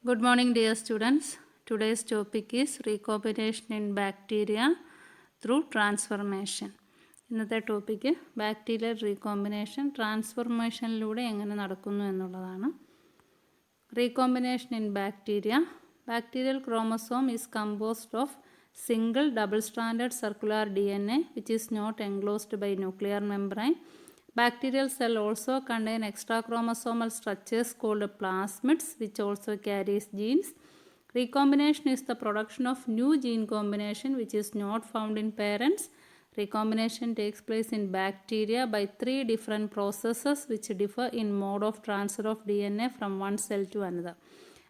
Good morning, dear students. Today's topic is recombination in bacteria through transformation. ഇന്നത്തെ topic bacterial recombination ട്രാൻസ്ഫോർമേഷനിലൂടെ എങ്ങനെ നടക്കുന്നു എന്നുള്ളതാണ്. Recombination in bacteria. Bacterial chromosome is composed of single double standard circular DNA which is not enclosed by nuclear membrane. Bacterial cell also contain extra chromosomal structures called plasmids which also carries genes. Recombination is the production of new gene combination which is not found in parents. Recombination takes place in bacteria by three different processes which differ in mode of transfer of DNA from one cell to another.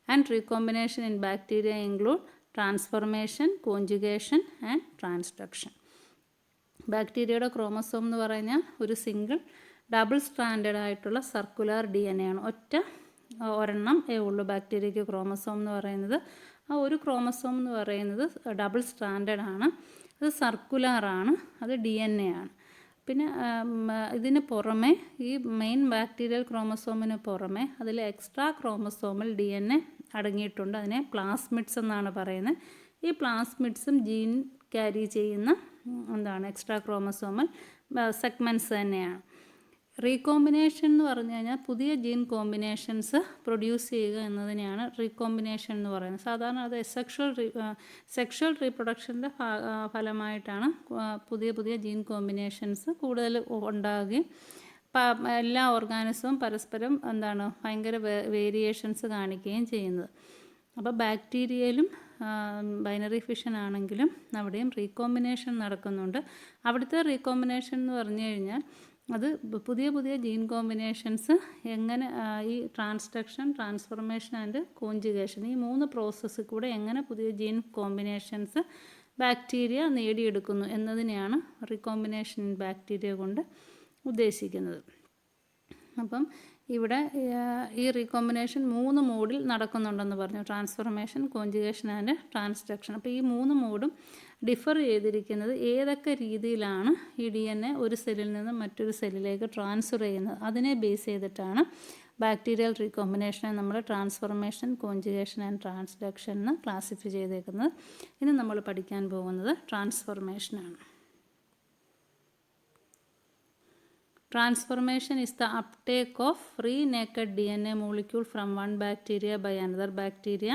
And recombination in bacteria include transformation, conjugation and transduction. ബാക്ടീരിയയുടെ chromosome എന്ന് പറഞ്ഞാൽ ഒരു single double standard ആയിട്ടുള്ള circular DNA ആണ്. ഒരെണ്ണം ഉള്ളൂ ബാക്ടീരിയയ്ക്ക് chromosome എന്ന് പറയുന്നത്. ആ ഒരു ക്രോമസോം എന്ന് പറയുന്നത് ഡബിൾ സ്റ്റാൻഡേർഡ് ആണ്, അത് സർക്കുലറാണ്, അത് DNA ആണ്. പിന്നെ ഇതിന് പുറമെ ഈ മെയിൻ ബാക്ടീരിയൽ ക്രോമസോമിന് പുറമെ അതിൽ എക്സ്ട്രാ ക്രോമസോമൽ DNA അടങ്ങിയിട്ടുണ്ട്. അതിനെ പ്ലാസ്മിഡ്സ് എന്നാണ് പറയുന്നത്. ഈ പ്ലാസ്മിഡ്സും ജീൻ ക്യാരി ചെയ്യുന്ന എക്സ്ട്രാ ക്രോമസോമൽ സെഗ്മെൻറ്റ്സ് തന്നെയാണ്. റീകോമ്പിനേഷൻ എന്ന് പറഞ്ഞു കഴിഞ്ഞാൽ പുതിയ ജീൻ കോമ്പിനേഷൻസ് പ്രൊഡ്യൂസ് ചെയ്യുക എന്നതിനെയാണ് റീകോമ്പിനേഷൻ എന്ന് പറയുന്നത്. സാധാരണ അത് സെക്ഷൽ റീപ്രൊഡക്ഷൻ്റെ ഫലമായിട്ടാണ് പുതിയ പുതിയ ജീൻ കോമ്പിനേഷൻസ് കൂടുതൽ ഉണ്ടാകുകയും എല്ലാ ഓർഗാനിസവും പരസ്പരം ഭയങ്കര വേരിയേഷൻസ് കാണിക്കുകയും ചെയ്യുന്നത്. അപ്പോൾ ബാക്ടീരിയയിലും ബൈനറി ഫിഷൻ ആണെങ്കിലും അവിടെയും റീകോമ്പിനേഷൻ നടക്കുന്നുണ്ട്. അവിടുത്തെ റീകോമ്പിനേഷൻ എന്ന് പറഞ്ഞു കഴിഞ്ഞാൽ അത് പുതിയ പുതിയ ജീൻ കോമ്പിനേഷൻസ് എങ്ങനെ ഈ ട്രാൻസ്ഡക്ഷൻ, ട്രാൻസ്ഫോർമേഷൻ ആൻഡ് കോഞ്ചുഗേഷൻ ഈ മൂന്ന് പ്രോസസ്സിൽ കൂടെ എങ്ങനെ പുതിയ ജീൻ കോമ്പിനേഷൻസ് ബാക്ടീരിയ നേടിയെടുക്കുന്നു എന്നതിനെയാണ് റീകോമ്പിനേഷൻ ഇൻ ബാക്ടീരിയ കൊണ്ട് ഉദ്ദേശിക്കുന്നത്. അപ്പം ഇവിടെ ഈ റീകോമ്പിനേഷൻ 3 മോഡിൽ നടക്കുന്നുണ്ടെന്ന് പറഞ്ഞു. Transformation, conjugation and transduction. അപ്പോൾ ഈ 3 മോഡും ഡിഫർ ചെയ്തിരിക്കുന്നത് ഏതൊക്കെ രീതിയിലാണ് ഈ DNA ഒരു സെല്ലിൽ നിന്ന് മറ്റൊരു സെല്ലിലേക്ക് ട്രാൻസ്ഫർ ചെയ്യുന്നത് അതിനെ ബേസ് ചെയ്തിട്ടാണ് ബാക്ടീരിയൽ റീകോമ്പിനേഷനെ നമ്മൾ ട്രാൻസ്ഫോർമേഷൻ, കോഞ്ചുഗേഷൻ ആൻഡ് ട്രാൻസ്ഡക്ഷൻ എന്ന് ക്ലാസിഫൈ ചെയ്തേക്കുന്നത്. ഇനി നമ്മൾ പഠിക്കാൻ പോകുന്നത് ട്രാൻസ്ഫോർമേഷനാണ്. Transformation is the uptake of free naked DNA molecule from one bacteria by another bacteria.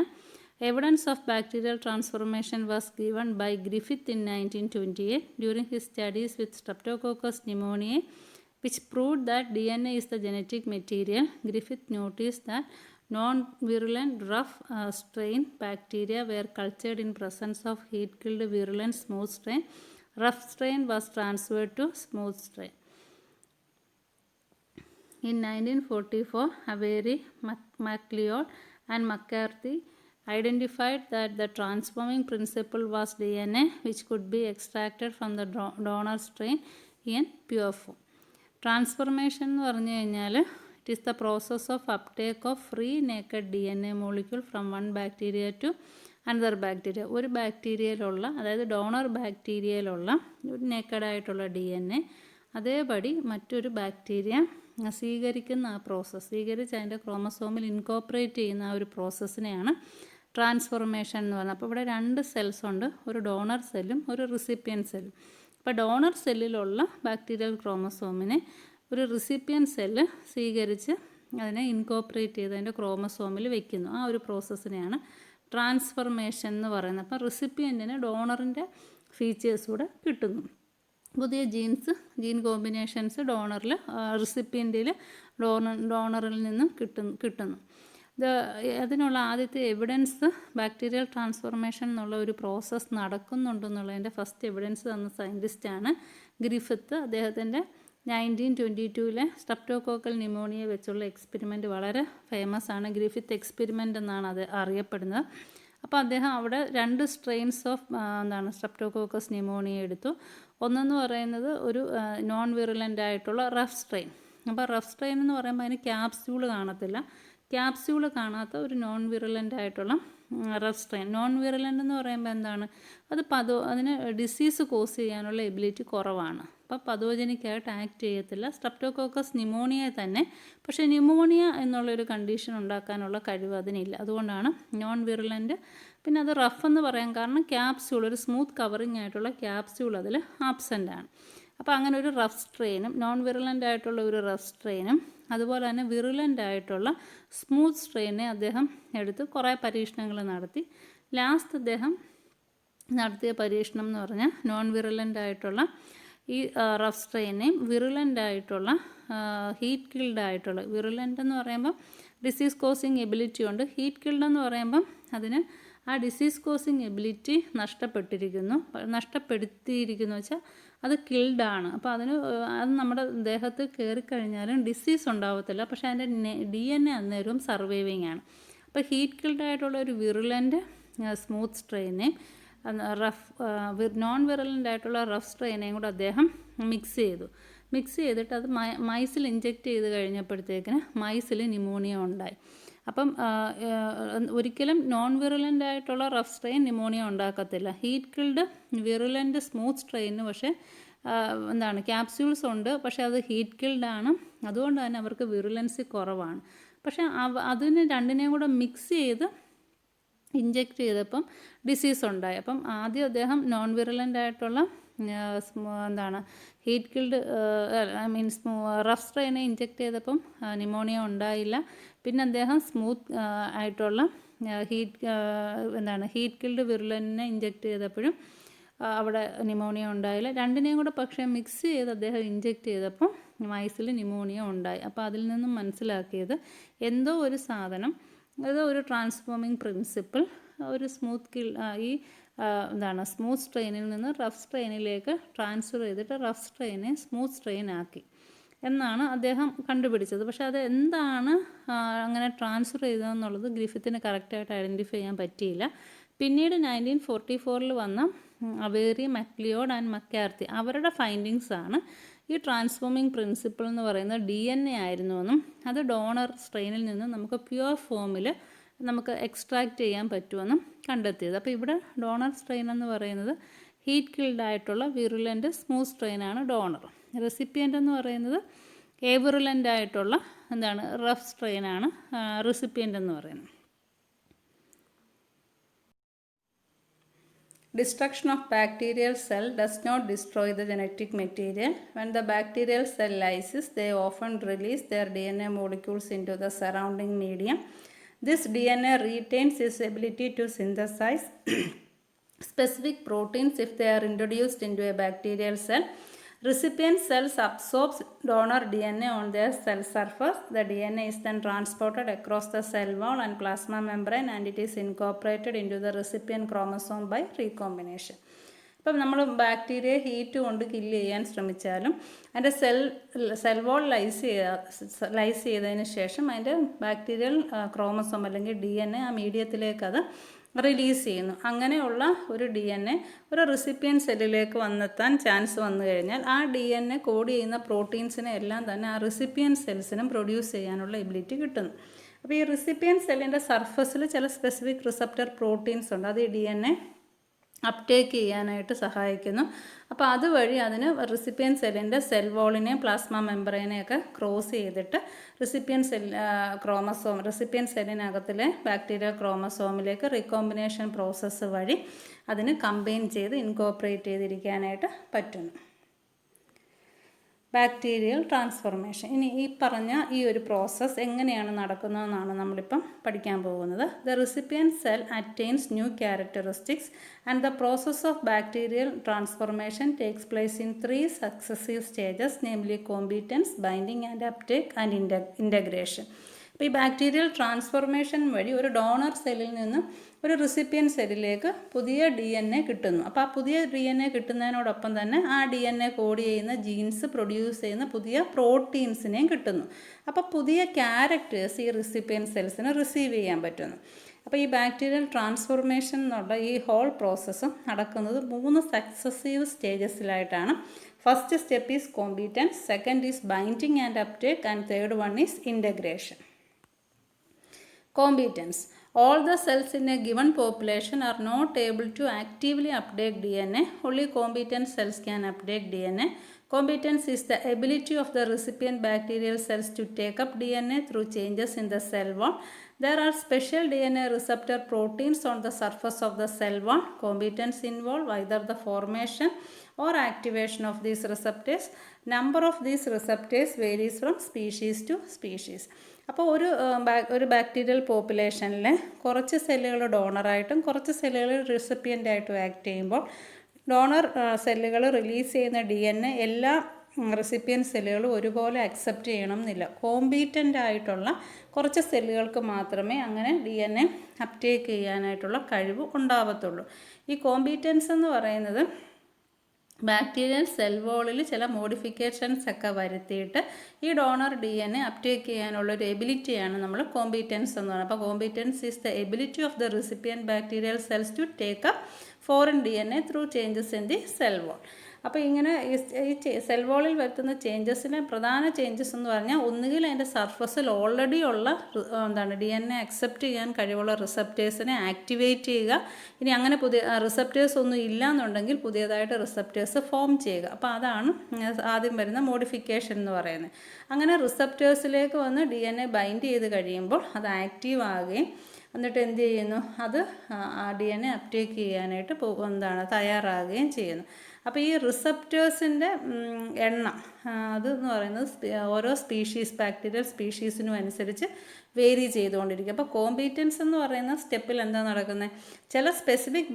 Evidence of bacterial transformation was given by Griffith in 1928 during his studies with Streptococcus pneumoniae, which proved that DNA is the genetic material. Griffith noticed that non-virulent rough strain bacteria were cultured in presence of heat-killed virulent smooth strain. Rough strain was transferred to smooth strain. In 1944, Avery, MacLeod and McCarthy identified that the transforming principle was DNA which could be extracted from the donor strain in pure form. Transformation എന്ന് പറഞ്ഞു കഴിഞ്ഞാൽ it is the process of uptake of free naked DNA molecule from one bacteria to another bacteria. ഒരു ബാക്ടീരിയയിലുള്ള, അതായത് donor ബാക്ടീരിയയിലുള്ള ഒരു നേക്കഡായിട്ടുള്ള DNA അതേപടി മറ്റൊരു bacteria സ്വീകരിക്കുന്ന ആ പ്രോസസ്സ്, സ്വീകരിച്ച് അതിൻ്റെ ക്രോമസോമിൽ ഇൻകോപ്പറേറ്റ് ചെയ്യുന്ന ആ ഒരു പ്രോസസ്സിനെയാണ് ട്രാൻസ്ഫോർമേഷൻ എന്ന് പറയുന്നത്. അപ്പോൾ ഇവിടെ 2 സെൽസ് ഉണ്ട്, ഒരു ഡോണർ സെല്ലും ഒരു റിസിപ്പിയൻ സെല്ലും. അപ്പോൾ ഡോണർ സെല്ലിലുള്ള ബാക്ടീരിയൽ ക്രോമസോമിനെ ഒരു റിസിപ്പിയൻ സെല്ല് സ്വീകരിച്ച് അതിനെ ഇൻകോപ്പറേറ്റ് ചെയ്ത് അതിൻ്റെ ക്രോമസോമിൽ വയ്ക്കുന്നു. ആ ഒരു പ്രോസസ്സിനെയാണ് ട്രാൻസ്ഫോർമേഷൻ എന്ന് പറയുന്നത്. അപ്പോൾ റിസിപ്പിയൻറ്റിന് ഡോണറിൻ്റെ ഫീച്ചേഴ്സ് കൂടെ കിട്ടുന്നു. പുതിയ ജീൻ കോമ്പിനേഷൻസ് ഡോണറിൽ, റിസിപ്പിയൻറ്റിൽ ഡോണറിൽ നിന്നും കിട്ടുന്നു. അതിനുള്ള ആദ്യത്തെ എവിഡൻസ് ബാക്ടീരിയൽ ട്രാൻസ്ഫോർമേഷൻ എന്നുള്ള ഒരു പ്രോസസ്സ് നടക്കുന്നുണ്ടെന്നുള്ളതിൻ്റെ ഫസ്റ്റ് എവിഡൻസ് തന്ന സയൻറ്റിസ്റ്റാണ് ഗ്രിഫിത്ത്. അദ്ദേഹത്തിൻ്റെ 1922 സ്ട്രെപ്റ്റോകോക്കൽ ന്യൂമോണിയ വെച്ചുള്ള എക്സ്പെരിമെൻറ്റ് വളരെ ഫേമസ് ആണ്. ഗ്രിഫിത്ത് എക്സ്പെരിമെൻ്റ് എന്നാണ് അത് അറിയപ്പെടുന്നത്. അപ്പോൾ അദ്ദേഹം അവിടെ 2 സ്ട്രെയിൻസ് ഓഫ് സ്ട്രെപ്റ്റോകോക്കസ് ന്യൂമോണിയ എടുത്തു. ഒന്നെന്ന് പറയുന്നത് ഒരു നോൺ വിറുലൻ്റ് ആയിട്ടുള്ള റഫ് സ്ട്രെയിൻ. അപ്പോൾ റഫ് സ്ട്രെയിൻ എന്ന് പറയുമ്പോൾ അതിന് ക്യാപ്സ്യൂൾ കാണത്തില്ല. ക്യാപ്സ്യൂൾ കാണാത്ത ഒരു നോൺ വിറുലൻ്റ് ആയിട്ടുള്ള റഫ് സ്ട്രെയിൻ. നോൺ വിറുലൻ്റ് എന്ന് പറയുമ്പോൾ അതിന് ഡിസീസ് കോസ് ചെയ്യാനുള്ള എബിലിറ്റി കുറവാണ്. അപ്പോൾ പതോജനിക്കായിട്ട് ആക്ട് ചെയ്യത്തില്ല. സ്ട്രെപ്റ്റോകോക്കസ് ന്യൂമോണിയ തന്നെ, പക്ഷേ ന്യൂമോണിയ എന്നുള്ളൊരു കണ്ടീഷൻ ഉണ്ടാക്കാനുള്ള കഴിവ് അതിനില്ല. അതുകൊണ്ടാണ് നോൺ വിറുലൻ്റ്. പിന്നെ അത് റഫ് എന്ന് പറയാൻ കാരണം ക്യാപ്സ്യൂൾ, ഒരു സ്മൂത്ത് കവറിങ് ആയിട്ടുള്ള ക്യാപ്സ്യൂൾ അതിൽ ആബ്സെൻ്റ് ആണ്. അപ്പോൾ അങ്ങനെ ഒരു റഫ് സ്ട്രെയിനും, നോൺ വിറുലൻ്റ് ആയിട്ടുള്ള ഒരു റഫ് സ്ട്രെയിനും, അതുപോലെ തന്നെ വിറുലൻ്റ് ആയിട്ടുള്ള സ്മൂത്ത് സ്ട്രെയിനെ അദ്ദേഹം എടുത്ത് കുറേ പരീക്ഷണങ്ങൾ നടത്തി. ലാസ്റ്റ് അദ്ദേഹം നടത്തിയ പരീക്ഷണം എന്ന് പറഞ്ഞാൽ നോൺ വിറുലൻ്റ് ആയിട്ടുള്ള ഈ റഫ് സ്ട്രെയിനെയും വിറുലൻ്റ് ആയിട്ടുള്ള ഹീറ്റ് കിൽഡ് ആയിട്ടുള്ള, വിറുലൻ്റ് എന്ന് പറയുമ്പം ഡിസീസ് കോസിങ് എബിലിറ്റി ഉണ്ട്, ഹീറ്റ് കിൽഡ് എന്ന് പറയുമ്പം അതിന് ആ ഡിസീസ് കോസിങ് എബിലിറ്റി നഷ്ടപ്പെടുത്തിയിരിക്കുന്നു വെച്ചാൽ അത് കിൽഡാണ്. അപ്പോൾ അത് നമ്മുടെ ദേഹത്ത് കയറിക്കഴിഞ്ഞാലും ഡിസീസ് ഉണ്ടാവത്തില്ല, പക്ഷേ അതിൻ്റെ DNA അന്നേരവും സർവൈവിങ് ആണ്. അപ്പോൾ ഹീറ്റ് കിൽഡായിട്ടുള്ള ഒരു വിറുലൻ്റ് സ്മൂത്ത് സ്ട്രെയിനെയും നോൺ വിറുലൻ്റ് ആയിട്ടുള്ള റഫ് സ്ട്രെയിനെയും കൂടെ അദ്ദേഹം മിക്സ് ചെയ്തിട്ട് അത് മൈസിൽ ഇഞ്ചെക്റ്റ് ചെയ്ത് കഴിഞ്ഞപ്പോഴത്തേക്കിന് മൈസിൽ ന്യൂമോണിയ ഉണ്ടായി. അപ്പം ഒരിക്കലും നോൺ വിറുലൻ്റ് ആയിട്ടുള്ള റഫ് സ്ട്രെയിൻ ന്യൂമോണിയ ഉണ്ടാക്കത്തില്ല. ഹീറ്റ് കിൽഡ് വിറുലൻ്റ് സ്മൂത്ത് സ്ട്രെയിന് പക്ഷേ ക്യാപ്സ്യൂൾസ് ഉണ്ട്, പക്ഷേ അത് ഹീറ്റ് കിൽഡാണ്. അതുകൊണ്ട് തന്നെ അവർക്ക് വിറുലൻസി കുറവാണ്. പക്ഷേ അതിന് രണ്ടിനെയും കൂടെ മിക്സ് ചെയ്ത് ഇഞ്ചെക്റ്റ് ചെയ്തപ്പം ഡിസീസ് ഉണ്ടായി. അപ്പം ആദ്യം അദ്ദേഹം നോൺ വിറുലൻ്റ് ആയിട്ടുള്ള ഹീറ്റ് കിൽഡ് റഫ് സ്ട്രെയിനെ ഇഞ്ചെക്റ്റ് ചെയ്തപ്പം ന്യൂമോണിയ ഉണ്ടായില്ല. പിന്നെ അദ്ദേഹം സ്മൂത്ത് ആയിട്ടുള്ള ഹീറ്റ് കിൽഡ് വിറുലൻറ്റിനെ ഇഞ്ചെക്റ്റ് ചെയ്തപ്പോഴും അവിടെ ന്യൂമോണിയ ഉണ്ടായില്ല. രണ്ടിനെയും കൂടെ പക്ഷേ മിക്സ് ചെയ്ത് അദ്ദേഹം ഇഞ്ചെക്റ്റ് ചെയ്തപ്പം മൈസിൽ ന്യൂമോണിയ ഉണ്ടായി. അപ്പോൾ അതിൽ നിന്നും മനസ്സിലാക്കിയത് എന്തോ ഒരു സാധനം, ഏതോ ഒരു ട്രാൻസ്ഫോമിങ് പ്രിൻസിപ്പിൾ ഒരു സ്മൂത്ത് സ്ട്രെയിനിൽ നിന്ന് റഫ് സ്ട്രെയിനിലേക്ക് ട്രാൻസ്ഫർ ചെയ്തിട്ട് റഫ് സ്ട്രെയിനെ സ്മൂത്ത് സ്ട്രെയിൻ ആക്കി എന്നാണ് അദ്ദേഹം കണ്ടുപിടിച്ചത്. പക്ഷേ അത് എന്താണ് അങ്ങനെ ട്രാൻസ്ഫർ ചെയ്തതെന്നുള്ളത് ഗ്രിഫിത്തിന് കറക്റ്റായിട്ട് ഐഡൻറ്റിഫൈ ചെയ്യാൻ പറ്റിയില്ല. പിന്നീട് 1944 വന്ന അവേറി, മക്ലിയോഡ് ആൻഡ് മക്കാർത്തി അവരുടെ ഫൈൻഡിങ്സ് ആണ് ഈ ട്രാൻസ്ഫോമിങ് പ്രിൻസിപ്പിൾ എന്ന് പറയുന്നത് DNA ആയിരുന്നുവെന്നും അത് ഡോണർ സ്ട്രെയിനിൽ നിന്ന് നമുക്ക് പ്യുവർ ഫോമിൽ നമുക്ക് എക്സ്ട്രാക്റ്റ് ചെയ്യാൻ പറ്റുമെന്നും കണ്ടെത്തിയത്. അപ്പോൾ ഇവിടെ ഡോണർ സ്ട്രെയിൻ എന്ന് പറയുന്നത് ഹീറ്റ് കിൽഡ് ആയിട്ടുള്ള വിറുലൻ്റ് സ്മൂത്ത് സ്ട്രെയിനാണ് ഡോണർ. റെസിപ്പിയൻ്റ് എന്ന് പറയുന്നത് വിറുലൻ്റ് ആയിട്ടുള്ള റഫ് സ്ട്രെയിനാണ് റെസിപ്പിയൻ്റ് എന്ന് പറയുന്നത്. Destruction of bacterial cell does not destroy the genetic material. When the bacterial cell lyses, they often release their DNA molecules into the surrounding medium. This DNA retains its ability to synthesize specific proteins if they are introduced into a bacterial cell. Recipient cells absorbs donor DNA on their cell surface. The DNA is then transported across the cell wall and plasma membrane and it is incorporated into the recipient chromosome by recombination. ഇപ്പം നമ്മൾ bacteria heat കൊണ്ട് kill ചെയ്യാൻ ശ്രമിച്ചാലും അതിൻ്റെ cell wall lies ചെയ്തതിന് ശേഷം അതിൻ്റെ bacterial chromosome അല്ലെങ്കിൽ DNA ആ മീഡിയത്തിലേക്ക് അത് റിലീസ് ചെയ്യുന്നു. അങ്ങനെയുള്ള ഒരു DNA ഒരു റെസിപ്പിയൻ സെല്ലിലേക്ക് വന്നെത്താൻ ചാൻസ് വന്നു കഴിഞ്ഞാൽ ആ DNA കോഡ് ചെയ്യുന്ന പ്രോട്ടീൻസിനെ എല്ലാം തന്നെ ആ റെസിപ്പിയൻ സെൽസിനും പ്രൊഡ്യൂസ് ചെയ്യാനുള്ള എബിലിറ്റി കിട്ടുന്നു. അപ്പോൾ ഈ റെസിപ്പിയൻ സെല്ലിൻ്റെ സർഫസിൽ ചില സ്പെസിഫിക് റിസപ്റ്റർ പ്രോട്ടീൻസ് ഉണ്ട്, അത് ഈ DNA അപ്ടേക്ക് ചെയ്യാനായിട്ട് സഹായിക്കുന്നു. അപ്പോൾ അതുവഴി അതിന് റെസിപ്പിയൻ സെല്ലിൻ്റെ സെൽ വോളിനെയും പ്ലാസ്മ മെംബ്രെയിനെയൊക്കെ ക്രോസ് ചെയ്തിട്ട് റെസിപ്പിയൻ സെല്ലിനകത്തിലെ ബാക്ടീരിയൽ ക്രോമസോമിലേക്ക് റീകോമ്പിനേഷൻ പ്രോസസ്സ് വഴി അതിന് കമ്പൈൻ ചെയ്ത് ഇൻകോപ്പറേറ്റ് ചെയ്തിരിക്കാനായിട്ട് പറ്റുന്നു. Bacterial transformation. ഇനി ഈ പറഞ്ഞ ഈ ഒരു പ്രോസസ്സ് എങ്ങനെയാണ് നടക്കുന്നതെന്നാണ് നമ്മളിപ്പം പഠിക്കാൻ പോകുന്നത്. The recipient cell attains new characteristics and the process of bacterial transformation takes place in 3 successive stages, namely competence, binding and uptake and integration. അപ്പോൾ ഈ ബാക്ടീരിയൽ ട്രാൻസ്ഫോർമേഷൻ വഴി ഒരു ഡോണർ സെല്ലിൽ നിന്നും ഒരു റെസിപ്പിയൻ സെല്ലിലേക്ക് പുതിയ DNA കിട്ടുന്നു. അപ്പോൾ ആ പുതിയ DNA കിട്ടുന്നതിനോടൊപ്പം തന്നെ ആ DNA കോഡ് ചെയ്യുന്ന ജീൻസ് പ്രൊഡ്യൂസ് ചെയ്യുന്ന പുതിയ പ്രോട്ടീൻസിനെയും കിട്ടുന്നു. അപ്പോൾ പുതിയ ക്യാരക്ടേഴ്സ് ഈ റെസിപ്പിയൻ സെൽസിന് റിസീവ് ചെയ്യാൻ പറ്റുന്നു. അപ്പോൾ ഈ ബാക്ടീരിയൽ ട്രാൻസ്ഫോർമേഷൻ എന്നുള്ള ഈ ഹോൾ പ്രോസസ്സും നടക്കുന്നത് 3 സക്സസീവ് സ്റ്റേജസിലായിട്ടാണ്. First step is competence, second is binding and uptake and third one is integration. Competence. All the cells in a given population are not able to actively update DNA. Only competent cells can update DNA. Competence is the ability of the recipient bacterial cells to take up DNA through changes in the cell wall. There are special DNA receptor proteins on the surface of the cell wall. Competence involve either the formation or activation of these receptors. Number of these receptors varies from species to species. അപ്പോൾ ഒരു bacterial പോപ്പുലേഷനിൽ കുറച്ച് സെല്ലുകൾ ഡോണറായിട്ടും കുറച്ച് സെല്ലുകൾ റെസിപ്പിയൻ്റായിട്ടും act ചെയ്യുമ്പോൾ donor സെല്ലുകൾ release ചെയ്യുന്ന DNA എല്ലാ റെസിപ്പിയൻറ്റ് സെല്ലുകളും ഒരുപോലെ അക്സെപ്റ്റ് ചെയ്യണം എന്നില്ല. കോമ്പീറ്റൻ്റ് ആയിട്ടുള്ള കുറച്ച് സെല്ലുകൾക്ക് മാത്രമേ അങ്ങനെ DNA അപ്ടേക്ക് ചെയ്യാനായിട്ടുള്ള കഴിവ് ഉണ്ടാവത്തുള്ളൂ. ഈ കോമ്പീറ്റൻസ് എന്ന് പറയുന്നത് ബാക്ടീരിയൽ സെൽ വോളിൽ ചില മോഡിഫിക്കേഷൻസ് ഒക്കെ വരുത്തിയിട്ട് ഈ ഡോണർ DNA അപ്ടേക്ക് ചെയ്യാനുള്ളൊരു എബിലിറ്റിയാണ് നമ്മൾ കോമ്പീറ്റൻസ് എന്ന് പറയുന്നത്. അപ്പോൾ competence is the ability of the recipient bacterial cells to take up foreign DNA through changes in the cell wall. അപ്പോൾ ഇങ്ങനെ ഈ സെൽ വോളിൽ വരുത്തുന്ന ചേഞ്ചസിന് പ്രധാന ചേഞ്ചസ് എന്ന് പറഞ്ഞാൽ ഒന്നുകിൽ അതിൻ്റെ സർഫസിൽ ഓൾറെഡി ഉള്ള DNA അക്സെപ്റ്റ് ചെയ്യാൻ കഴിവുള്ള റിസപ്റ്റേഴ്സിനെ ആക്ടിവേറ്റ് ചെയ്യുക. ഇനി അങ്ങനെ പുതിയ റിസപ്റ്റേഴ്സ് ഒന്നും ഇല്ല എന്നുണ്ടെങ്കിൽ പുതിയതായിട്ട് റിസപ്റ്റേഴ്സ് ഫോം ചെയ്യുക. അപ്പോൾ അതാണ് ആദ്യം വരുന്ന മോഡിഫിക്കേഷൻ എന്ന് പറയുന്നത്. അങ്ങനെ റിസപ്റ്റേഴ്സിലേക്ക് വന്ന് DNA ബൈൻഡ് ചെയ്ത് കഴിയുമ്പോൾ അത് ആക്റ്റീവ് ആകുകയും എന്നിട്ട് എന്ത് ചെയ്യുന്നു, അത് DNA അപ്ടേക്ക് ചെയ്യാനായിട്ട് തയ്യാറാകുകയും ചെയ്യുന്നു. അപ്പോൾ ഈ റിസപ്റ്റേഴ്സിൻ്റെ എണ്ണം അതെന്ന് പറയുന്നത് ഓരോ ബാക്ടീരിയൽ സ്പീഷീസിനും അനുസരിച്ച് വേരി ചെയ്തുകൊണ്ടിരിക്കും. അപ്പോൾ കോമ്പീറ്റൻസ് എന്ന് പറയുന്ന സ്റ്റെപ്പിൽ എന്താ നടക്കുന്നത്, ചില സ്പെസിഫിക്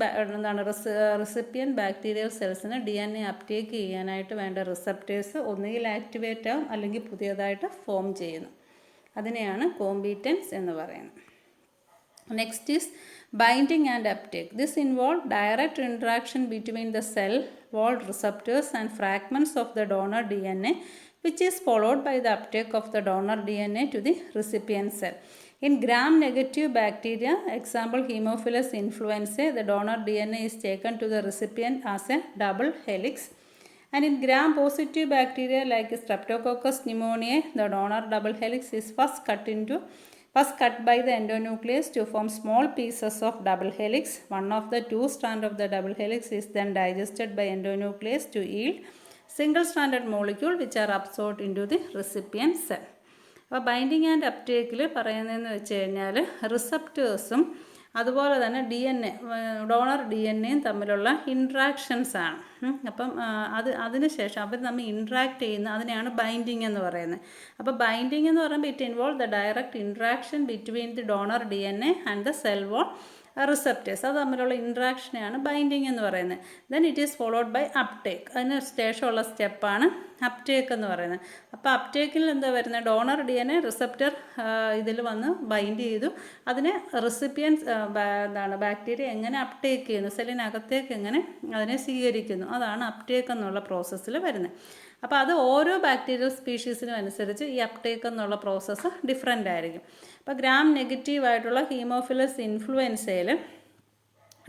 റെസിപ്പിയൻ ബാക്ടീരിയൽ സെൽസിന് DNA അപ്ടേക്ക് ചെയ്യാനായിട്ട് വേണ്ട റിസപ്റ്റേഴ്സ് ഒന്നുകിൽ ആക്ടിവേറ്റ് ആവും അല്ലെങ്കിൽ പുതിയതായിട്ട് ഫോം ചെയ്യുന്നു. അതിനെയാണ് കോമ്പീറ്റൻസ് എന്ന് പറയുന്നത്. Next is binding and uptake. This involves direct interaction between the cell wall receptors and fragments of the donor DNA, which is followed by the uptake of the donor DNA to the recipient cell. In gram-negative bacteria, example Haemophilus influenzae, the donor DNA is taken to the recipient as a double helix. And in gram-positive bacteria like Streptococcus pneumoniae, the donor double helix is first cut by the endonuclease to form small pieces of double helix. One of the two strands of the double helix is then digested by endonuclease to yield single-stranded molecule which are absorbed into the recipient cell. അപ്പോൾ binding and അപ്ടേക്കിൽ പറയുന്നതെന്ന് വെച്ച് കഴിഞ്ഞാൽ റിസപ്റ്റേഴ്സും അതുപോലെ തന്നെ donor DNAയും തമ്മിലുള്ള interactions ആണ്. അപ്പം അതിന് ശേഷം അവർ തമ്മിൽ ഇൻട്രാക്ട് ചെയ്യുന്ന അതിനെയാണ് ബൈൻഡിങ് എന്ന് പറയുന്നത്. അപ്പോൾ ബൈൻഡിങ് എന്ന് പറയുമ്പോൾ it involve the direct interaction between the donor DNA and the cell wall receptors. അത് തമ്മിലുള്ള ഇൻട്രാക്ഷനെയാണ് ബൈൻഡിങ് എന്ന് പറയുന്നത്. Then it is followed by uptake. അതിന് ശേഷമുള്ള സ്റ്റെപ്പാണ് അപ്ടേക്ക് എന്ന് പറയുന്നത്. അപ്പോൾ അപ്ടേക്കിൽ എന്താ വരുന്നത്, ഡോണർ DNA റിസപ്റ്റർ ഇതിൽ വന്ന് ബൈൻഡ് ചെയ്തു. അതിനെ റെസിപ്പിയൻസ് ബാക്ടീരിയ എങ്ങനെ അപ്ടേക്ക് ചെയ്യുന്നു, സെല്ലിനകത്തേക്ക് എങ്ങനെ അതിനെ സ്വീകരിക്കുന്നു, അതാണ് അപ്ടേക്ക് എന്നുള്ള പ്രോസസ്സിൽ വരുന്നത്. അപ്പോൾ അത് ഓരോ ബാക്ടീരിയൽ സ്പീഷീസിനും അനുസരിച്ച് ഈ അപ്ടേക്ക് എന്നുള്ള പ്രോസസ്സ് ഡിഫറെൻ്റ് ആയിരിക്കും. അപ്പോൾ ഗ്രാം നെഗറ്റീവ് ആയിട്ടുള്ള ഹീമോഫിലസ് ഇൻഫ്ലുവൻസയിൽ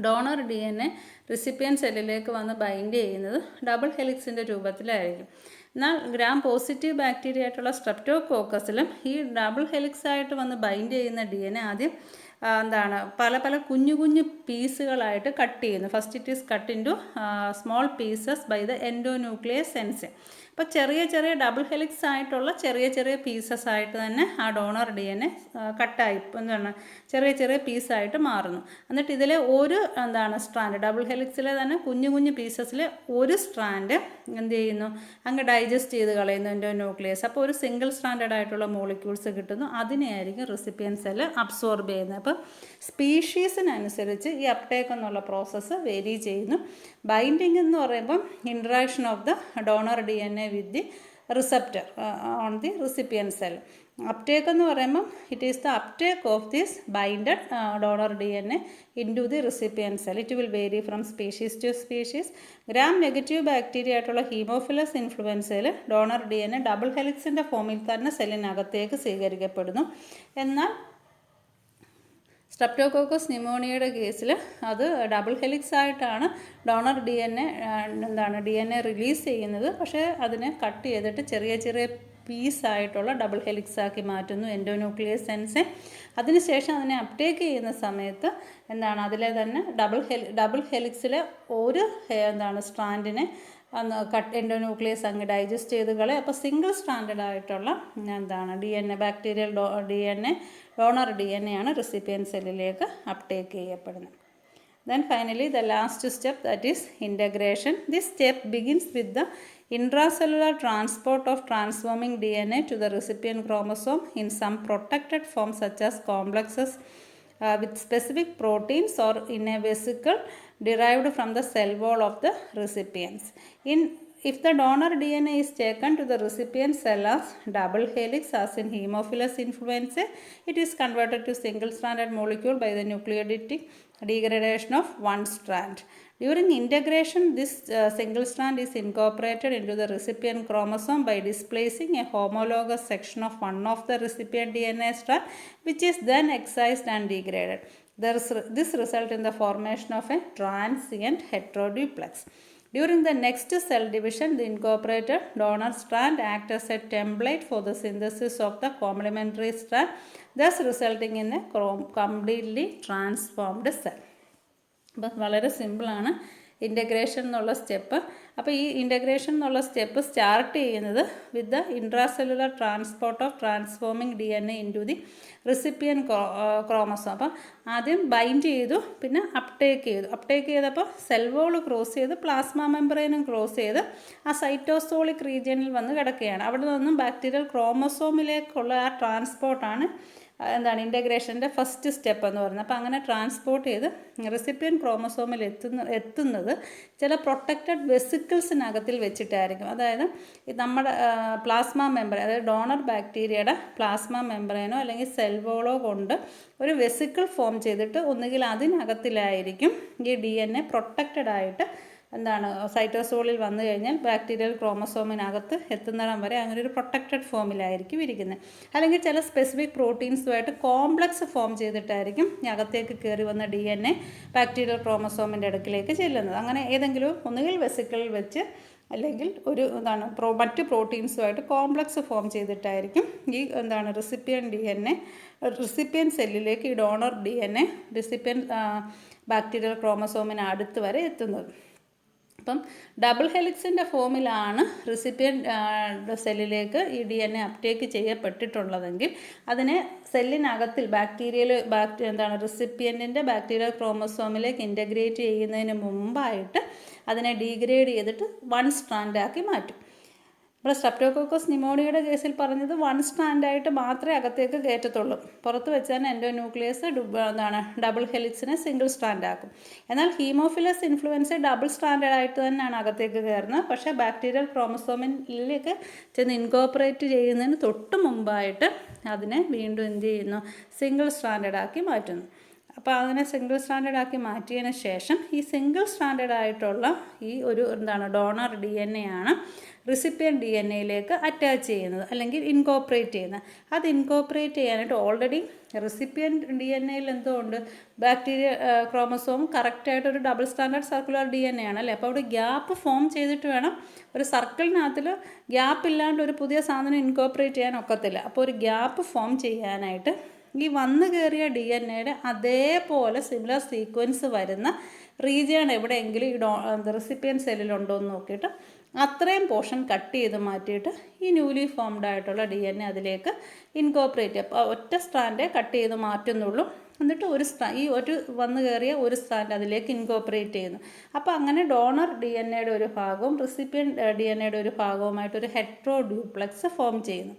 ഡോണർ DNA റെസിപ്പിയൻ സെല്ലിലേക്ക് വന്ന് ബൈൻഡ് ചെയ്യുന്നത് ഡബിൾ ഹെലിക്സിൻ്റെ രൂപത്തിലായിരിക്കും. എന്നാൽ ഗ്രാം പോസിറ്റീവ് ബാക്ടീരിയ ആയിട്ടുള്ള സ്ട്രെപ്റ്റോകോക്കസിലും ഈ ഡബിൾ ഹെലിക്സ് ആയിട്ട് വന്ന് ബൈൻഡ് ചെയ്യുന്ന DNA ആദ്യം പല പല കുഞ്ഞു കുഞ്ഞു പീസുകളായിട്ട് കട്ട് ചെയ്യുന്നു. First it is cut into small pieces by the endonuclease enzyme. അപ്പോൾ ചെറിയ ഡബിൾ ഹെലിക്സ് ആയിട്ടുള്ള ചെറിയ പീസസ് ആയിട്ട് തന്നെ ആ ഡോണർ DNA കട്ടായി ചെറിയ പീസായിട്ട് മാറുന്നു. എന്നിട്ട് ഇതിലെ ഒരു സ്ട്രാൻഡ് ഡബിൾ ഹെലിക്സിലെ തന്നെ കുഞ്ഞു പീസസിലെ ഒരു സ്ട്രാൻഡ് എന്ത് ചെയ്യുന്നു, അങ്ങ് ഡൈജസ്റ്റ് ചെയ്ത് കളയുന്നു എൻഡോന്യൂക്ലിയസ്. അപ്പോൾ ഒരു സിംഗിൾ സ്ട്രാൻഡഡ് ആയിട്ടുള്ള മോളിക്യൂൾസ് കിട്ടുന്നു. അതിനെയായിരിക്കും റെസിപ്പിയൻ സെല്ല് അബ്സോർബ് ചെയ്യുന്നത്. അപ്പോൾ സ്പീഷീസിനനുസരിച്ച് ഈ അപ്ടേക്ക് എന്നുള്ള പ്രോസസ്സ് വേരി ചെയ്യുന്നു. ബൈൻഡിങ് എന്ന് പറയുമ്പം interaction of the donor DNA with the receptor on the recipient cell. Uptake എന്ന് പറയുമ്പം it is the uptake of this binded donor DNA into the recipient cell. It will vary from species to species. Gram negative bacteria ആയിട്ടുള്ള Haemophilus ഇൻഫ്ലുവൻസയിൽ donor DNA double ഹെലിക്സിൻ്റെ ഫോമിൽ തന്നെ സെല്ലിനകത്തേക്ക് സ്വീകരിക്കപ്പെടുന്നു. എന്നാൽ streptococcus ന്യൂമോണിയയുടെ കേസിൽ അത് double helix ആയിട്ടാണ് donor DNA release ചെയ്യുന്നത്. പക്ഷേ അതിനെ കട്ട് ചെയ്തിട്ട് ചെറിയ പീസായിട്ടുള്ള ഡബിൾ ഹെലിക്സ് ആക്കി മാറ്റുന്നു എൻഡോന്യൂക്ലിയസ് എൻസൈം. അതിനുശേഷം അതിനെ അപ്ടേക്ക് ചെയ്യുന്ന സമയത്ത് അതിലെ തന്നെ ഡബിൾ ഹെലിക്സിലെ ഒരു സ്ട്രാൻഡിനെ എൻഡോന്യൂക്ലിയസ് അങ്ങ് ഡൈജസ്റ്റ് ചെയ്ത് കളയും. അപ്പോൾ സിംഗിൾ സ്റ്റാൻഡേർഡ് ആയിട്ടുള്ള എന്താണ് DNA bacterial DNA donor DNA ആണ് റെസിപ്പിയൻറ്റ് സെല്ലിലേക്ക് അപ്ടേക്ക് ചെയ്യപ്പെടുന്നത്. Then finally the last step, that is integration. This step begins with the intracellular transport of transforming DNA to the recipient chromosome in some protected form such as complexes with specific proteins or in a vesicle derived from the cell wall of the recipients. If the donor DNA is taken to the recipient cell as double helix as in Haemophilus influenzae, it is converted to single-stranded molecule by the nucleotidic degradation of one strand. During integration, this single strand is incorporated into the recipient chromosome by displacing a homologous section of one of the recipient DNA strand, which is then excised and degraded. This results in the formation of a transient heteroduplex. During the next cell division, the incorporated donor strand acts as a template for the synthesis of the complementary strand, thus resulting in a completely transformed cell. അപ്പം വളരെ സിമ്പിളാണ് integration എന്നുള്ള step. അപ്പോൾ ഈ integration എന്നുള്ള step start ചെയ്യുന്നത് with the intracellular transport of transforming DNA into the recipient chromosome. അപ്പം ആദ്യം ബൈൻഡ് ചെയ്തു, പിന്നെ അപ്ടേക്ക് ചെയ്തപ്പോൾ സെൽ വോൾ ക്രോസ് ചെയ്ത് പ്ലാസ്മ മെമ്പറൈനും ക്രോസ് ചെയ്ത് ആ സൈറ്റോസോളിക് റീജിയനിൽ വന്ന് കിടക്കുകയാണ്. അവിടെ നിന്നും ബാക്ടീരിയൽ ക്രോമസോമിലേക്കുള്ള ആ ട്രാൻസ്പോർട്ടാണ് ഇൻ്റഗ്രേഷൻ്റെ ഫസ്റ്റ് സ്റ്റെപ്പ് എന്ന് പറയുന്നത്. അപ്പോൾ അങ്ങനെ ട്രാൻസ്പോർട്ട് ചെയ്ത് റെസിപ്പിയൻ ക്രോമസോമിൽ എത്തുന്നത് ചില പ്രൊട്ടക്റ്റഡ് വെസിക്കിൾസിനകത്തിൽ വെച്ചിട്ടായിരിക്കും. അതായത് നമ്മുടെ പ്ലാസ്മ മെമ്പറൈൻ, അതായത് ഡോണർ ബാക്ടീരിയയുടെ പ്ലാസ്മ മെമ്പറൈനോ അല്ലെങ്കിൽ സെൽ വോളോ കൊണ്ട് ഒരു വെസിക്കിൾ ഫോം ചെയ്തിട്ട് ഒന്നുകിൽ അതിനകത്തിലായിരിക്കും ഈ DNA പ്രൊട്ടക്റ്റഡ് ആയിട്ട് സൈറ്റോസോളിൽ വന്നു കഴിഞ്ഞാൽ ബാക്ടീരിയൽ ക്രോമസോമിനകത്ത് എത്തുന്നിടം വരെ അങ്ങനെ ഒരു പ്രൊട്ടക്റ്റഡ് ഫോമിലായിരിക്കും ഇരിക്കുന്നത്. അല്ലെങ്കിൽ ചില സ്പെസിഫിക് പ്രോട്ടീൻസുമായിട്ട് കോംപ്ലക്സ് ഫോം ചെയ്തിട്ടായിരിക്കും അകത്തേക്ക് കയറി വന്ന DNA ബാക്ടീരിയൽ ക്രോമസോമിൻ്റെ അടുക്കിലേക്ക് ചെല്ലുന്നത്. അങ്ങനെ ഏതെങ്കിലും ഒന്നുകിൽ വെസിക്കിളിൽ വെച്ച് അല്ലെങ്കിൽ ഒരു മറ്റ് പ്രോട്ടീൻസുമായിട്ട് കോംപ്ലക്സ് ഫോം ചെയ്തിട്ടായിരിക്കും ഈ റെസിപ്പിയൻ സെല്ലിലേക്ക് ഈ ഡോണർ DNA റെസിപ്പിയൻ ബാക്ടീരിയൽ ക്രോമസോമിന് അടുത്ത് വരെ എത്തുന്നത്. അപ്പം ഡബിൾ ഹെലിക്സിൻ്റെ ഫോമിലാണ് റെസിപ്പിയൻ സെല്ലിലേക്ക് ഈ DNA അപ്ടേക്ക് ചെയ്യപ്പെട്ടിട്ടുള്ളതെങ്കിൽ അതിനെ സെല്ലിനകത്തിൽ റെസിപ്പിയൻറ്റിൻ്റെ ബാക്ടീരിയൽ ക്രോമസോമിലേക്ക് ഇൻ്റഗ്രേറ്റ് ചെയ്യുന്നതിന് മുമ്പായിട്ട് അതിനെ ഡീഗ്രേഡ് ചെയ്തിട്ട് വൺ സ്ട്രാൻഡാക്കി മാറ്റും. ഇവിടെ സ്ട്രെപ്റ്റോകോക്കസ് ന്യൂമോണിയയുടെ കേസിൽ പറഞ്ഞത് വൺ സ്ട്രാൻഡായിട്ട് മാത്രമേ അകത്തേക്ക് കയറ്റത്തുള്ളൂ. പുറത്ത് വെച്ചാൽ എൻഡോന്യൂക്ലിയസ് ഡബിൾ ഹെലിക്സിനെ സിംഗിൾ സ്ട്രാൻഡാക്കും. എന്നാൽ ഹീമോഫിലസ് ഇൻഫ്ലുവൻസ ഡബിൾ സ്ട്രാൻഡായിട്ട് തന്നെയാണ് അകത്തേക്ക് കയറുന്നത്. പക്ഷേ ബാക്ടീരിയൽ ക്രോമസോമിലേക്ക് ചെന്ന് ഇൻകോപ്പറേറ്റ് ചെയ്യുന്നതിന് തൊട്ട് മുമ്പായിട്ട് അതിനെ വീണ്ടും എന്ത് ചെയ്യുന്നു, സിംഗിൾ സ്ട്രാൻഡാക്കി മാറ്റുന്നു. അപ്പോൾ അങ്ങനെ സിംഗിൾ സ്റ്റാൻഡേർഡ് ആക്കി മാറ്റിയതിന് ശേഷം ഈ സിംഗിൾ സ്റ്റാൻഡേർഡ് ആയിട്ടുള്ള ഈ ഒരു ഡോണർ DNA ആണ് റെസിപ്പിയൻ DNAയിലേക്ക് അറ്റാച്ച് ചെയ്യുന്നത് അല്ലെങ്കിൽ ഇൻകോപ്പറേറ്റ് ചെയ്യുന്നത്. അത് ഇൻകോപ്പറേറ്റ് ചെയ്യാനായിട്ട് ഓൾറെഡി റെസിപ്പിയൻ DNAയിൽ എന്തോ ഉണ്ട്, ബാക്ടീരിയ ക്രോമസോം കറക്റ്റായിട്ട് ഒരു ഡബിൾ സ്റ്റാൻഡേർഡ് സർക്കുലർ DNA ആണല്ലേ. അപ്പോൾ അവിടെ ഗ്യാപ്പ് ഫോം ചെയ്തിട്ട് വേണം, ഒരു സർക്കിളിനകത്തിൽ ഗ്യാപ്പ് ഇല്ലാണ്ട് ഒരു പുതിയ സാധനം ഇൻകോപ്പറേറ്റ് ചെയ്യാൻ ഒക്കത്തില്ല. അപ്പോൾ ഒരു ഗ്യാപ്പ് ഫോം ചെയ്യാനായിട്ട് ഈ വന്നു കയറിയ DNAയുടെ അതേപോലെ സിമിലർ സീക്വൻസ് വരുന്ന റീജിയൺ എവിടെയെങ്കിലും ഈ റെസിപ്പിയൻ സെല്ലിലുണ്ടോ എന്ന് നോക്കിയിട്ട് അത്രയും പോർഷൻ കട്ട് ചെയ്ത് മാറ്റിയിട്ട് ഈ ന്യൂലി ഫോംഡ് ആയിട്ടുള്ള DNA അതിലേക്ക് ഇൻകോപ്പറേറ്റ് ചെയ്യുക. അപ്പോൾ ഒറ്റ സ്ട്രാൻഡേ കട്ട് ചെയ്ത് മാറ്റുന്നുള്ളൂ. എന്നിട്ട് ഒരു വന്നു കയറിയ ഒരു സ്ട്രാൻഡ് അതിലേക്ക് ഇൻകോപ്പറേറ്റ് ചെയ്യുന്നു. അപ്പോൾ അങ്ങനെ ഡോണർ DNAയുടെ ഒരു ഭാഗവും റെസിപ്പിയൻ DNAയുടെ ഒരു ഭാഗവുമായിട്ടൊരു ഹെട്രോഡ്യൂപ്ലെക്സ് ഫോം ചെയ്യുന്നു.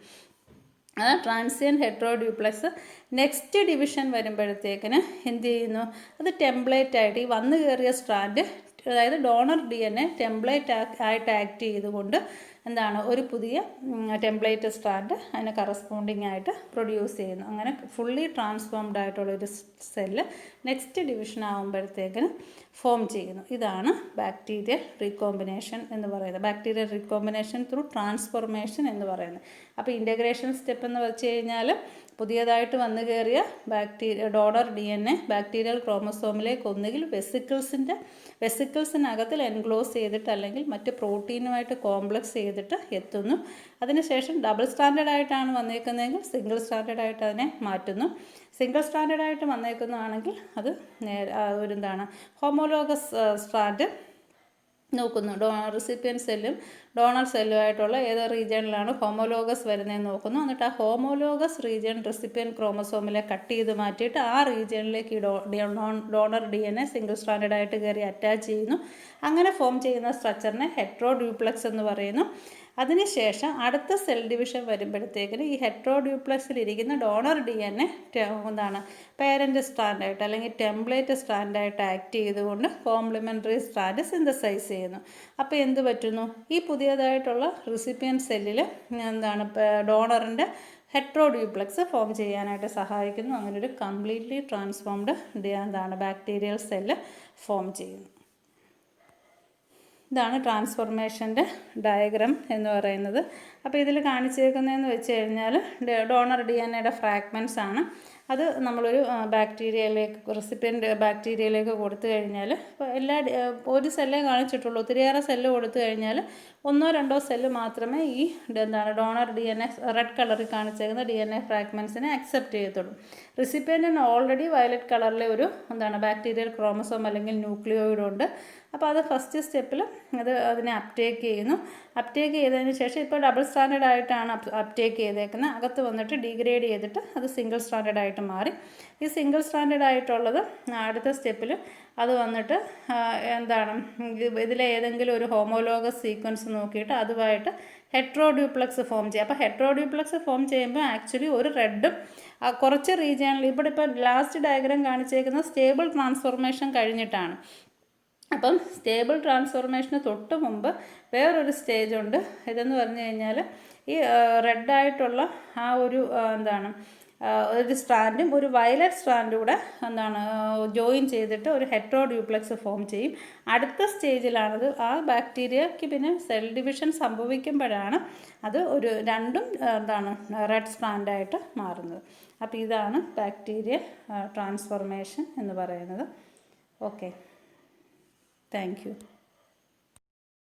അതാണ് ട്രാൻസിയൻ ഹെട്രോഡ്യൂപ്ലെക്സ്. നെക്സ്റ്റ് ഡിവിഷൻ വരുമ്പോഴത്തേക്കിന് എന്ത് ചെയ്യുന്നു, അത് ടെംപ്ലേറ്റ് ആയിട്ട് ഈ വന്നു കയറിയ സ്ട്രാൻഡ്, അതായത് ഡോണർ DNA ടെംപ്ലേറ്റ് ആയിട്ട് ആക്ട് ചെയ്തുകൊണ്ട് ഒരു പുതിയ ടെംപ്ലേറ്റ് സ്ട്രാൻഡ് അതിന് കറസ്പോണ്ടിങ് ആയിട്ട് പ്രൊഡ്യൂസ് ചെയ്യുന്നു. അങ്ങനെ ഫുള്ളി ട്രാൻസ്ഫോംഡ് ആയിട്ടുള്ളൊരു സെല്ല് നെക്സ്റ്റ് ഡിവിഷൻ ആകുമ്പോഴത്തേക്കിന് ഫോം ചെയ്യുന്നു. ഇതാണ് ബാക്ടീരിയൽ റീകോമ്പിനേഷൻ എന്ന് പറയുന്നത്, ബാക്ടീരിയൽ റീകോമ്പിനേഷൻ ത്രൂ ട്രാൻസ്ഫോർമേഷൻ എന്ന് പറയുന്നത്. അപ്പോൾ ഇൻ്റഗ്രേഷൻ സ്റ്റെപ്പ് എന്ന് വെച്ച് കഴിഞ്ഞാൽ പുതിയതായിട്ട് വന്നു കയറിയ ഡോണർ DNA ബാക്ടീരിയൽ ക്രോമസോമിലേക്ക് ഒന്നുകിൽ വെസിക്കിൾസിനകത്തിൽ എൻക്ലോസ് ചെയ്തിട്ട് അല്ലെങ്കിൽ മറ്റ് പ്രോട്ടീനുമായിട്ട് കോംപ്ലക്സ് ചെയ്തിട്ട് എത്തുന്നു. അതിനുശേഷം ഡബിൾ സ്റ്റാൻഡേർഡ് ആയിട്ടാണ് വന്നേക്കുന്നതെങ്കിൽ സിംഗിൾ സ്റ്റാൻഡേർഡ് ആയിട്ട് അതിനെ മാറ്റുന്നു. സിംഗിൾ സ്റ്റാൻഡേർഡ് ആയിട്ട് വന്നേക്കുന്നതാണെങ്കിൽ അത് ഹോമോലോഗസ് സ്ട്രാൻഡ് നോക്കുന്നു. റെസിപ്പിയൻ സെല്ലും ഡോണർ സെല്ലുമായിട്ടുള്ള ഏത് റീജിയണിലാണ് ഹോമോലോഗസ് വരുന്നതെന്ന് നോക്കുന്നു. എന്നിട്ട് ആ ഹോമോലോഗസ് റീജിയൻ റെസിപ്പിയൻ ക്രോമസോമിലെ കട്ട് ചെയ്ത് മാറ്റിയിട്ട് ആ റീജിയണിലേക്ക് ഈ ഡോണർ DNA സിംഗിൾ സ്ട്രാൻഡഡ് ആയിട്ട് കയറി അറ്റാച്ച് ചെയ്യുന്നു. അങ്ങനെ ഫോം ചെയ്യുന്ന സ്ട്രക്ചറിനെ ഹെട്രോഡ്യൂപ്ലക്സ് എന്ന് പറയുന്നു. അതിനുശേഷം അടുത്ത സെൽ ഡിവിഷൻ വരുമ്പോഴത്തേക്കിന് ഈ ഹെട്രോഡ്യൂപ്ലക്സിലിരിക്കുന്ന ഡോണർ DNA എന്താണ് പേരൻ്റ് സ്ട്രാൻഡായിട്ട് അല്ലെങ്കിൽ ടെംപ്ലേറ്റ് സ്ട്രാൻഡായിട്ട് ആക്ട് ചെയ്തുകൊണ്ട് കോംപ്ലിമെൻ്ററി സ്ട്രാൻഡ് സിന്തസൈസ് ചെയ്യുന്നു. അപ്പോൾ എന്ത് പറ്റുന്നു? ഈ പുതിയതായിട്ടുള്ള റെസിപ്പിയൻ സെല്ലിൽ എന്താണ് ഡോണറിൻ്റെ ഹെട്രോഡ്യൂപ്ലക്സ് ഫോം ചെയ്യാനായിട്ട് സഹായിക്കുന്നു. അങ്ങനെ ഒരു കംപ്ലീറ്റ്ലി ട്രാൻസ്ഫോംഡ് എന്താണ് ബാക്ടീരിയൽ സെല്ല് ഫോം ചെയ്യുന്നു. ഇതാണ് ട്രാൻസ്ഫോർമേഷൻ്റെ ഡയഗ്രാം എന്ന് പറയുന്നത്. അപ്പോൾ ഇതിൽ കാണിച്ചേക്കുന്നതെന്ന് വെച്ച് കഴിഞ്ഞാൽ ഡോണർ DNAയുടെ ഫ്രാഗ്മെൻറ്റ്സ് ആണ്. അത് നമ്മളൊരു റെസിപ്പിയൻ്റ് ബാക്ടീരിയയിലേക്ക് കൊടുത്തു കഴിഞ്ഞാൽ ഇപ്പോൾ ഒരു സെല്ലേ കാണിച്ചിട്ടുള്ളൂ. ഒത്തിരിയേറെ സെല്ല് കൊടുത്തു കഴിഞ്ഞാൽ 1-2 സെല്ല് മാത്രമേ ഈ ഡോണർ DNA റെഡ് കളറിൽ കാണിച്ചേക്കുന്ന DNA ഫ്രാഗ്മെൻറ്റ്സിനെ അക്സെപ്റ്റ് ചെയ്യത്തുള്ളൂ. റെസിപ്പിയൻറ്റിന് ഓൾറെഡി വയലറ്റ് കളറിലെ ഒരു ബാക്ടീരിയൽ ക്രോമസോം അല്ലെങ്കിൽ ന്യൂക്ലിയോയിഡ് ഉണ്ട്. അപ്പോൾ അത് ഫസ്റ്റ് സ്റ്റെപ്പിൽ അതിനെ അപ്ടേക്ക് ചെയ്യുന്നു. അപ്ടേക്ക് ചെയ്തതിന് ശേഷം ഇപ്പോൾ ഡബിൾ സ്റ്റാൻഡേർഡ് ആയിട്ടാണ് അപ്ടേക്ക് ചെയ്തേക്കുന്നത്. അകത്ത് വന്നിട്ട് ഡിഗ്രേഡ് ചെയ്തിട്ട് അത് സിംഗിൾ സ്റ്റാൻഡേർഡ് ആയിട്ട് മാറി. ഈ സിംഗിൾ സ്റ്റാൻഡേർഡ് ആയിട്ടുള്ളത് അടുത്ത സ്റ്റെപ്പിൽ അത് വന്നിട്ട് ഇതിലെ ഏതെങ്കിലും ഒരു ഹോമോലോഗസ് സീക്വൻസ് നോക്കിയിട്ട് അതുമായിട്ട് ഹെട്രോഡ്യൂപ്ലക്സ് ഫോം ചെയ്യും. അപ്പോൾ ഹെട്രോഡ്യൂപ്ലക്സ് ഫോം ചെയ്യുമ്പോൾ ആക്ച്വലി ഒരു റെഡും കുറച്ച് റീജിയണിൽ ഇപ്പോൾ ലാസ്റ്റ് ഡയഗ്രാം കാണിച്ചേക്കുന്ന സ്റ്റേബിൾ ട്രാൻസ്ഫോർമേഷൻ കഴിഞ്ഞിട്ടാണ്. അപ്പം സ്റ്റേബിൾ ട്രാൻസ്ഫോർമേഷന് തൊട്ട് മുമ്പ് വേറൊരു സ്റ്റേജ് ഉണ്ട്. ഇതെന്ന് പറഞ്ഞു കഴിഞ്ഞാൽ ഈ റെഡായിട്ടുള്ള ആ ഒരു ഒരു സ്ട്രാൻഡും ഒരു വയലറ്റ് സ്ട്രാൻഡും കൂടെ ജോയിൻ ചെയ്തിട്ട് ഒരു ഹെട്രോഡ്യൂപ്ലക്സ് ഫോം ചെയ്യും. അടുത്ത സ്റ്റേജിലാണത് ആ ബാക്ടീരിയയ്ക്ക് പിന്നെ സെൽ ഡിവിഷൻ സംഭവിക്കുമ്പോഴാണ് അത് രണ്ടും റെഡ് സ്ട്രാൻഡായിട്ട് മാറുന്നത്. അപ്പോൾ ഇതാണ് ബാക്ടീരിയ ട്രാൻസ്ഫോർമേഷൻ എന്ന് പറയുന്നത്. Okay, thank you.